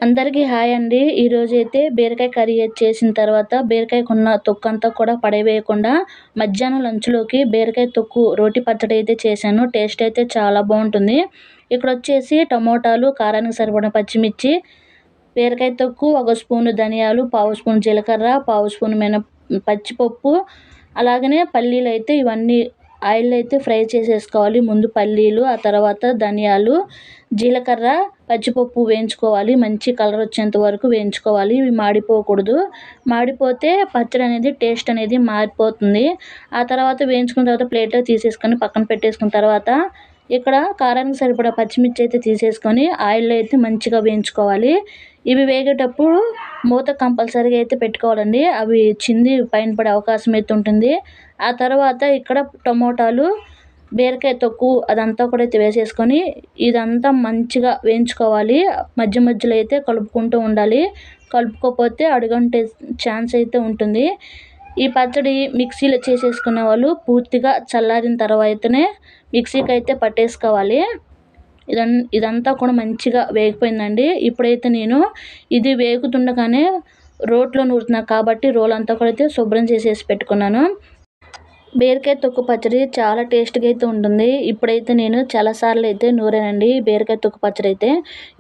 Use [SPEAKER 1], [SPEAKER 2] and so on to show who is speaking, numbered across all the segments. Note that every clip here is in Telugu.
[SPEAKER 1] అందరికీ హాయ్ అండి. ఈరోజైతే బీరకాయ కర్రీ చేసిన తర్వాత బీరకాయకున్న తొక్కంతా కూడా పడవేయకుండా మధ్యాహ్నం లంచ్‌లోకి బీరకాయ తొక్కు రోటి పచ్చడి అయితే చేశాను. టేస్ట్ అయితే చాలా బావుంటుంది. ఇక్కడొచ్చేసి టమోటాలు, కారానికి సరిపడిన పచ్చిమిర్చి, బీరకాయ తొక్కు, ఒక స్పూను ధనియాలు, పావు స్పూను జీలకర్ర, పావు స్పూను పచ్చిపప్పు, అలాగనే పల్లీలైతే ఇవన్నీ ఆయిల్‌లో అయితే ఫ్రై చేసేసుకోవాలి. ముందు పల్లీలు, ఆ తర్వాత ధనియాలు, జీలకర్ర, పచ్చిపప్పు వేయించుకోవాలి. మంచి కలర్ వచ్చేంత వరకు వేయించుకోవాలి. ఇవి మాడిపోకూడదు. మాడిపోతే పచ్చడి అనేది టేస్ట్ అనేది మారిపోతుంది. ఆ తర్వాత వేయించుకున్న తర్వాత ప్లేట్‌లో తీసేసుకొని పక్కన పెట్టేసుకున్న తర్వాత ఇక్కడ కారానికి సరిపడా పచ్చిమిర్చి అయితే తీసేసుకొని ఆయిల్‌లో అయితే మంచిగా వేయించుకోవాలి. ఇవి వేగేటప్పుడు మూత కంపల్సరీగా అయితే పెట్టుకోవాలండి. అవి చింది పైన పడే అవకాశం అయితే ఉంటుంది. ఆ తర్వాత ఇక్కడ టమోటాలు, బీరకాయ తొక్కు అదంతా కూడా అయితే వేసేసుకొని ఇదంతా మంచిగా వేయించుకోవాలి. మధ్య మధ్యలో అయితే కలుపుకుంటూ ఉండాలి. కలుపుకోకపోతే అడుగంటే ఛాన్స్ అయితే ఉంటుంది. ఈ పచ్చడి మిక్సీలో చేసేసుకునే వాళ్ళు పూర్తిగా చల్లారిన తర్వాతనే మిక్సీకి అయితే పట్టేసుకోవాలి. ఇదంతా కూడా మంచిగా వేగిపోయిందండి. ఇప్పుడైతే నేను ఇది వేగుతుండగానే రోట్లో నూరుతున్నా కాబట్టి రోలంతా కూడా అయితే శుభ్రం చేసేసి పెట్టుకున్నాను. బీరకాయ తొక్కు పచ్చడి చాలా టేస్ట్‌గా అయితే ఉంటుంది. ఇప్పుడైతే నేను చాలా సార్లు అయితే నూరానండి బీరకాయ తొక్కు పచ్చడి అయితే.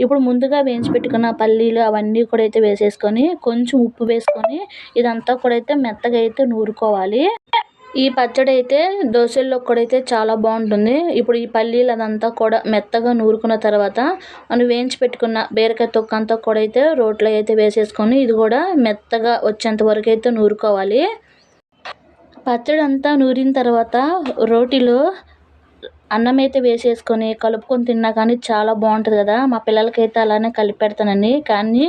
[SPEAKER 1] ఇప్పుడు ముందుగా వేయించి పెట్టుకున్న పల్లీలు అవన్నీ కూడా అయితే వేసేసుకొని కొంచెం ఉప్పు వేసుకొని ఇదంతా కూడా అయితే మెత్తగా అయితే నూరుకోవాలి. ఈ పచ్చడి అయితే దోసల్లోకి కూడా అయితే చాలా బాగుంటుంది. ఇప్పుడు ఈ పల్లీలు అదంతా కూడా మెత్తగా నూరుకున్న తర్వాత మనం వేయించి పెట్టుకున్న బీరకాయ తొక్కు అంతా కూడా అయితే రోట్లో అయితే వేసేసుకొని ఇది కూడా మెత్తగా వచ్చేంత వరకు అయితే నూరుకోవాలి. పచ్చడి అంతా నూరిన తర్వాత రోటిలో అన్నం అయితే వేసేసుకొని కలుపుకొని తిన్నా కానీ చాలా బాగుంటుంది కదా. మా పిల్లలకైతే అలానే కలిపి పెడతానండి. కానీ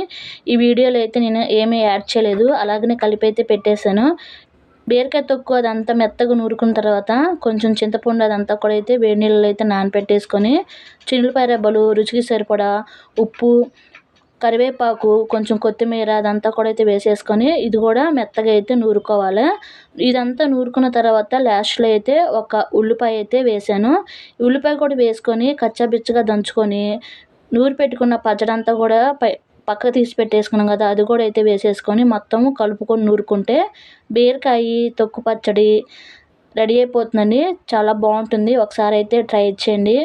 [SPEAKER 1] ఈ వీడియోలో అయితే నేను ఏమీ యాడ్ చేయలేదు. అలాగనే కలిపి అయితే పెట్టేశాను. బీరకాయ తొక్కు అదంతా మెత్తగా నూరుకున్న తర్వాత కొంచెం చింతపండు అదంతా కూడా అయితే వేడి నీళ్ళలో అయితే నానబెట్టేసుకొని చిన్నులపాయ రెబ్బలు, రుచికి సరిపడా ఉప్పు, కరివేపాకు, కొంచెం కొత్తిమీర అదంతా కూడా అయితే వేసేసుకొని ఇది కూడా మెత్తగా అయితే నూరుకోవాలి. ఇదంతా నూరుకున్న తర్వాత లాస్ట్‌లో అయితే ఒక ఉల్లిపాయ అయితే వేసాను. ఉల్లిపాయ కూడా వేసుకొని కచ్చాపిచ్చగా దంచుకొని నూరి పెట్టుకున్న పచ్చడంతా కూడా పక్కకు తీసి పెట్టేసుకున్నాం కదా, అది కూడా అయితే వేసేసుకొని మొత్తం కలుపుకొని నూరుకుంటే బీరకాయ తొక్కు పచ్చడి రెడీ అయిపోతుందండి. చాలా బాగుంటుంది. ఒకసారి అయితే ట్రై చేయండి.